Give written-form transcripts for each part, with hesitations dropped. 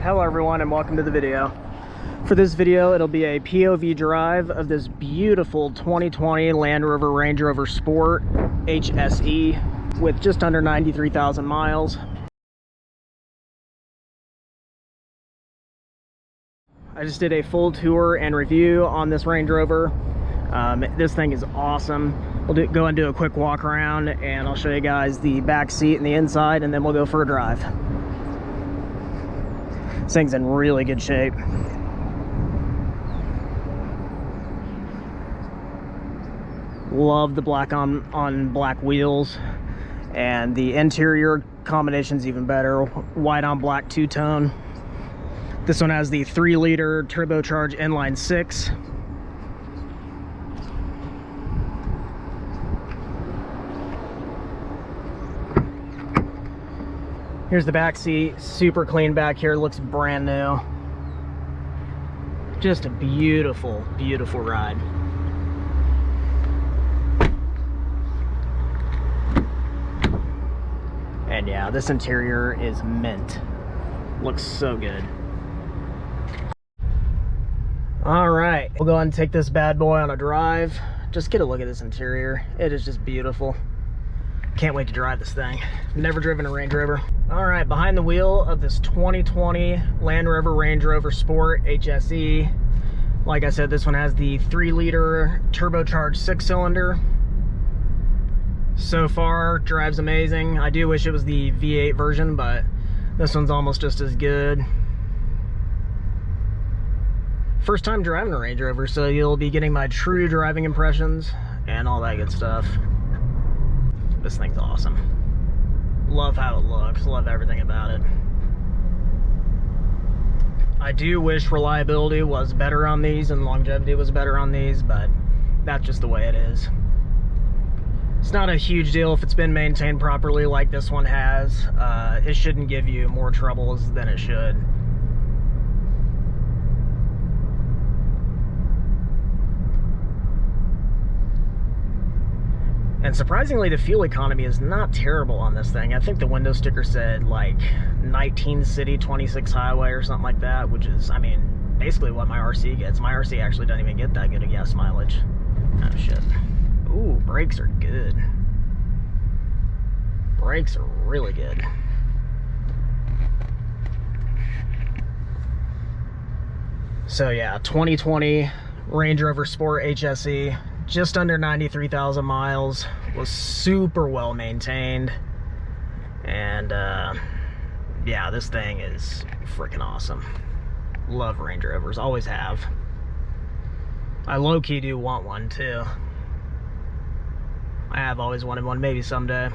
Hello everyone and welcome to the video. For this video, it'll be a POV drive of this beautiful 2020 Land Rover Range Rover Sport HSE with just under 93,000 miles. I just did a full tour and review on this Range Rover. This thing is awesome. We'll go and do a quick walk around and I'll show you guys the back seat and the inside, and then we'll go for a drive. This thing's in really good shape. Love the black on black wheels, and the interior combination's even better. White on black two-tone. This one has the 3-liter turbocharged inline 6. Here's the back seat, super clean back here, looks brand new. Just a beautiful, beautiful ride. And yeah, this interior is mint. Looks so good. All right, we'll go ahead and take this bad boy on a drive. Just get a look at this interior. It is just beautiful. Can't wait to drive this thing. Never driven a Range Rover. All right, behind the wheel of this 2020 Land Rover Range Rover Sport HSE. Like I said, this one has the 3-liter turbocharged 6-cylinder. So far, drives amazing. I do wish it was the V8 version, but this one's almost just as good. First time driving a Range Rover, so you'll be getting my true driving impressions and all that good stuff. This thing's awesome. Love how it looks, love everything about it. I do wish reliability was better on these and longevity was better on these, but that's just the way it is. It's not a huge deal if it's been maintained properly like this one has. It shouldn't give you more troubles than it should. And surprisingly, the fuel economy is not terrible on this thing. I think the window sticker said like 19 city, 26 highway or something like that, which is, I mean, basically what my RC gets. My RC actually doesn't even get that good a gas mileage. Oh shit. Ooh, brakes are good. Brakes are really good. So yeah, 2020 Range Rover Sport HSE. Just under 93,000 miles, was super well maintained, and yeah, this thing is freaking awesome. Love Range Rovers, always have. I low-key do want one too. I have always wanted one, maybe someday.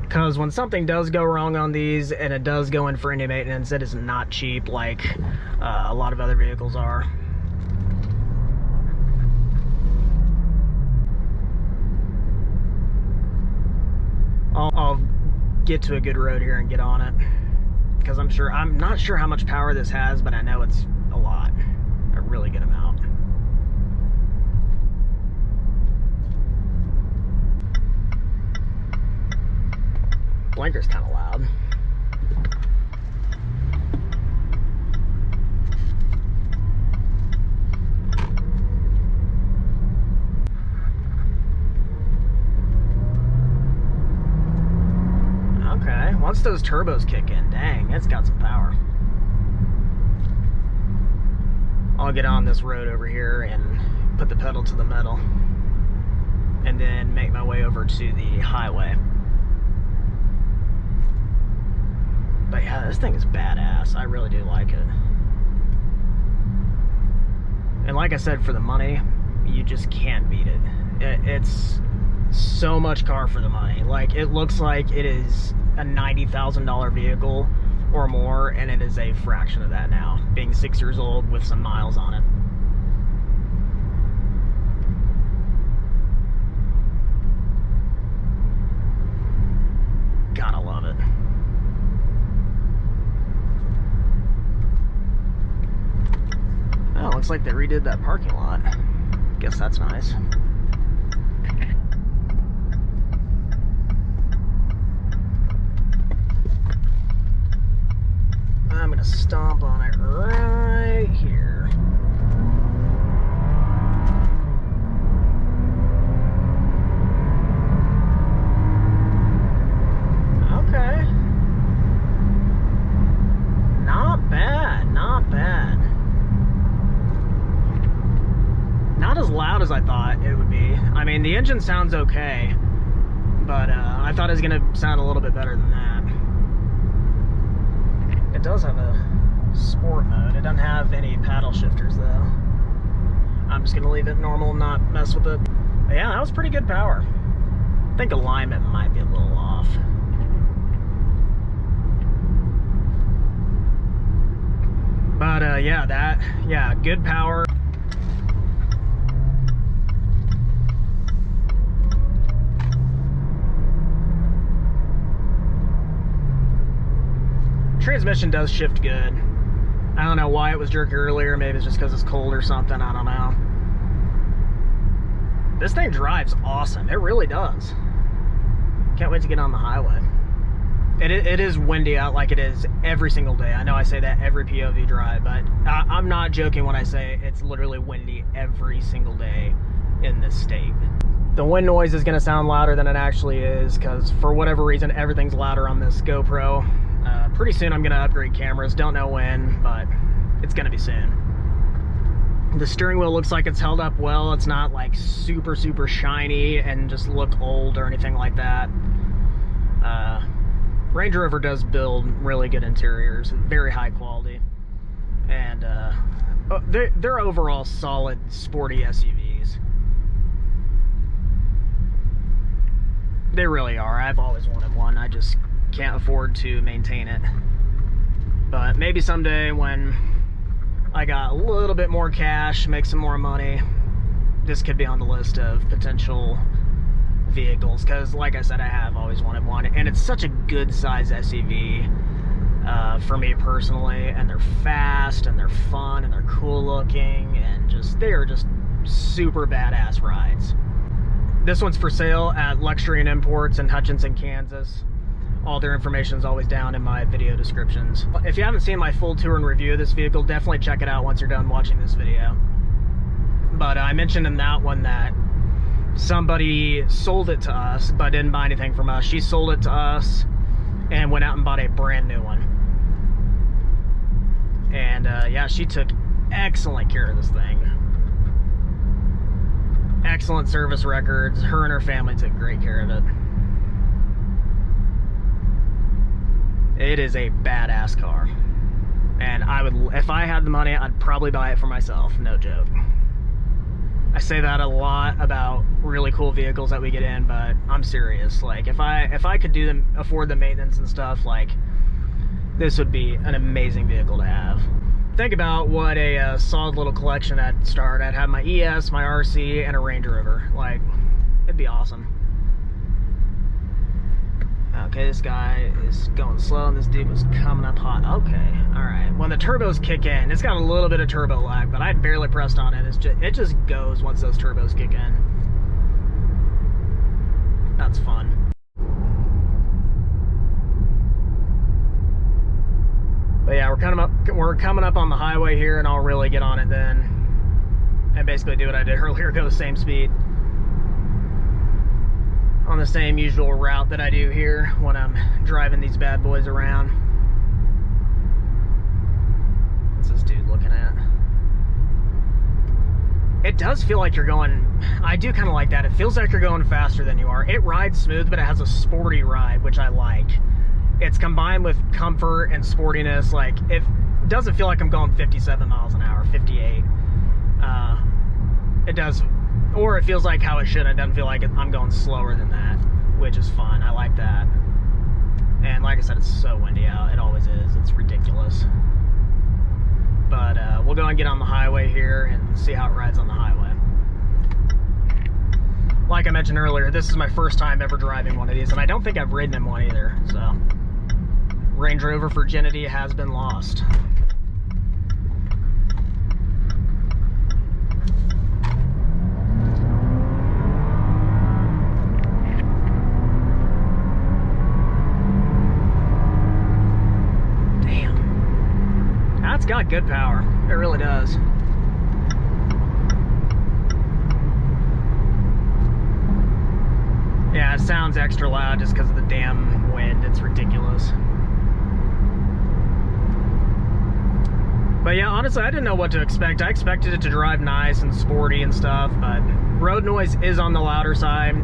Because when something does go wrong on these and it does go in for any maintenance, it is not cheap like a lot of other vehicles are. I'll get to a good road here and get on it, because I'm not sure how much power this has, but I know it's a lot, a really good amount. Blinker's kind of loud. Once those turbos kick in, dang, it's got some power. I'll get on this road over here and put the pedal to the metal, and then make my way over to the highway. But yeah, this thing is badass. I really do like it. And like I said, for the money, you just can't beat it. It's so much car for the money. Like, it looks like it is a $90,000 vehicle or more, and it is a fraction of that now, being 6 years old with some miles on it. Gotta love it. Oh, looks like they redid that parking lot. Guess that's nice. gonna stomp on it right here. Okay. Not bad, not bad. Not as loud as I thought it would be. I mean, the engine sounds okay, but I thought it was gonna sound a little bit better than that. It does have a sport mode. It doesn't have any paddle shifters though. I'm just gonna leave it normal and not mess with it. But yeah, that was pretty good power. I think alignment might be a little off. But yeah, good power. Transmission does shift good. I don't know why it was jerky earlier. Maybe it's just because it's cold or something. I don't know. This thing drives awesome. It really does. Can't wait to get on the highway. It is windy out like it is every single day. I know I say that every POV drive, but I'm not joking when I say it's literally windy every single day in this state. The wind noise is going to sound louder than it actually is because for whatever reason, everything's louder on this GoPro. Pretty soon I'm going to upgrade cameras. Don't know when, but it's going to be soon. The steering wheel looks like it's held up well. It's not like super, super shiny and just look old or anything like that. Range Rover does build really good interiors, very high quality. And they're overall solid, sporty SUVs. They really are. I've always wanted one. I just can't afford to maintain it. But maybe someday when I got a little bit more cash, make some more money, this could be on the list of potential vehicles, because like I said, I have always wanted one, and it's such a good size SUV for me personally, and they're fast and they're fun and they're cool looking, and they are just super badass rides. This one's for sale at Luxury and Imports in Hutchinson, Kansas. All their information is always down in my video descriptions. If you haven't seen my full tour and review of this vehicle, definitely check it out once you're done watching this video. But I mentioned in that one that somebody sold it to us, but didn't buy anything from us. She sold it to us and went out and bought a brand new one. And yeah, she took excellent care of this thing. Excellent service records. Her and her family took great care of it. It is a badass car. And I would, if I had the money, I'd probably buy it for myself, no joke. I say that a lot about really cool vehicles that we get in, but I'm serious. Like, if I could afford the maintenance and stuff, like, this would be an amazing vehicle to have. Think about what a solid little collection I'd start. I'd have my ES, my RC, and a Range Rover. Like, it'd be awesome. Okay, this guy is going slow, and this dude was coming up hot. Okay, all right. When the turbos kick in, it's got a little bit of turbo lag, but I barely pressed on it. It just goes once those turbos kick in. That's fun. But yeah, we're coming up on the highway here, and I'll really get on it then, and basically do what I did earlier, go the same speed on the same usual route that I do here when I'm driving these bad boys around. What's this dude looking at? It does feel like you're going, I do kind of like that. It feels like you're going faster than you are. It rides smooth, but it has a sporty ride, which I like. It's combined with comfort and sportiness. Like, it doesn't feel like I'm going 57 miles an hour, 58. It does. Or it feels like how it should. It doesn't feel like I'm going slower than that, which is fun. I like that. And like I said, it's so windy out. It always is. It's ridiculous. But we'll go and get on the highway here and see how it rides on the highway. Like I mentioned earlier, this is my first time ever driving one of these, and I don't think I've ridden in one either. So, Range Rover virginity has been lost. it's got good power. It really does. Yeah, it sounds extra loud just because of the damn wind. It's ridiculous. But yeah, honestly, I didn't know what to expect. I expected it to drive nice and sporty and stuff, but road noise is on the louder side.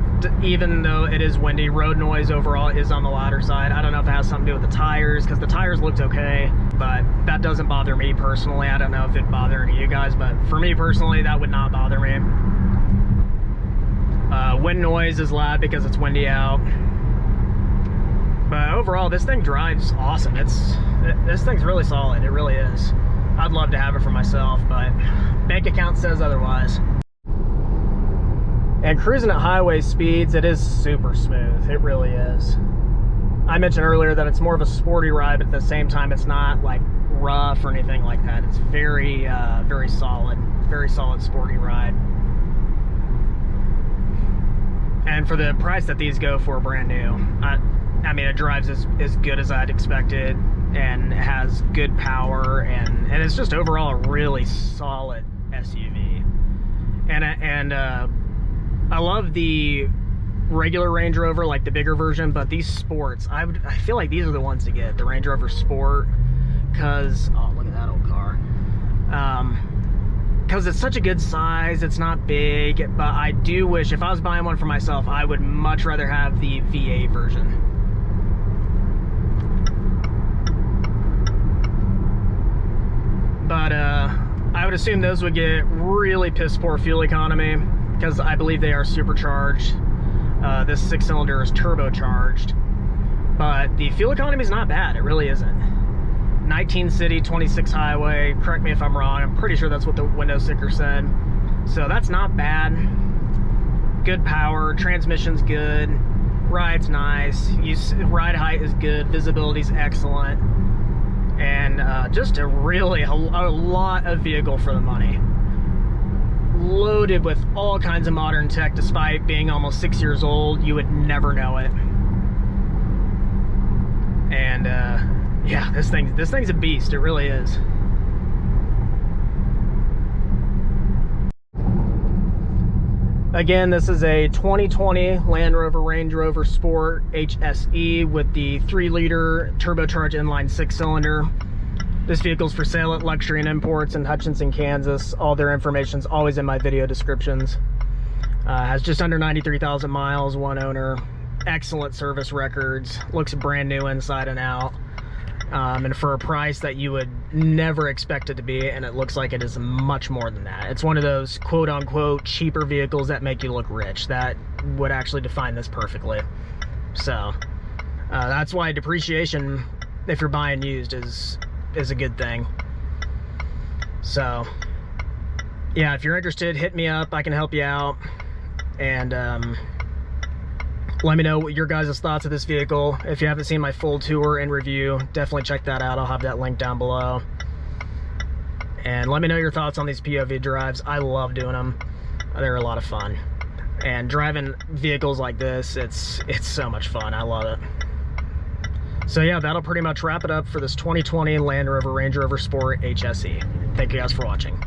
Even though it is windy, road noise overall is on the louder side. I don't know if it has something to do with the tires, because the tires looked okay, but that doesn't bother me personally. I don't know if it'd bother any of you guys, but for me personally, that would not bother me. Wind noise is loud because it's windy out. But overall, this thing drives awesome. This thing's really solid. It really is. I'd love to have it for myself, but bank account says otherwise. And cruising at highway speeds, it is super smooth. It really is. I mentioned earlier that it's more of a sporty ride, but at the same time, it's not like rough or anything like that. It's very, very solid sporty ride. And for the price that these go for brand new, I mean, it drives as good as I'd expected, and has good power, and it's just overall a really solid SUV. And I love the regular Range Rover, like the bigger version, but these sports, I feel like these are the ones to get, the Range Rover Sport, because, oh, look at that old car. Because it's such a good size, it's not big, but I do wish, if I was buying one for myself, I would much rather have the V8 version. But I would assume those would get really piss poor fuel economy, because I believe they are supercharged. This 6-cylinder is turbocharged, but the fuel economy is not bad. It really isn't. 19 city, 26 highway. Correct me if I'm wrong. I'm pretty sure that's what the window sticker said. So that's not bad. Good power. Transmission's good. Ride's nice. Ride height is good. Visibility's excellent. And just a lot of vehicle for the money. Loaded with all kinds of modern tech, despite being almost 6 years old. You would never know it. And yeah, this thing's a beast. It really is. Again, this is a 2020 Land Rover Range Rover Sport HSE with the 3-liter turbocharged inline 6-cylinder. This vehicle's for sale at Luxury and Imports in Hutchinson, Kansas. All their information's always in my video descriptions. Has just under 93,000 miles, one owner. Excellent service records. Looks brand new inside and out. And for a price that you would never expect it to be, and it looks like it is much more than that. It's one of those quote-unquote cheaper vehicles that make you look rich. That would actually define this perfectly. So that's why depreciation, if you're buying used, is a good thing. So yeah, if you're interested, hit me up. I can help you out. And let me know what your guys' thoughts of this vehicle. If you haven't seen my full tour and review, definitely check that out. I'll have that link down below. And let me know your thoughts on these POV drives. I love doing them. They're a lot of fun. And driving vehicles like this, it's so much fun. I love it. So yeah, that'll pretty much wrap it up for this 2020 Land Rover Range Rover Sport HSE. Thank you guys for watching.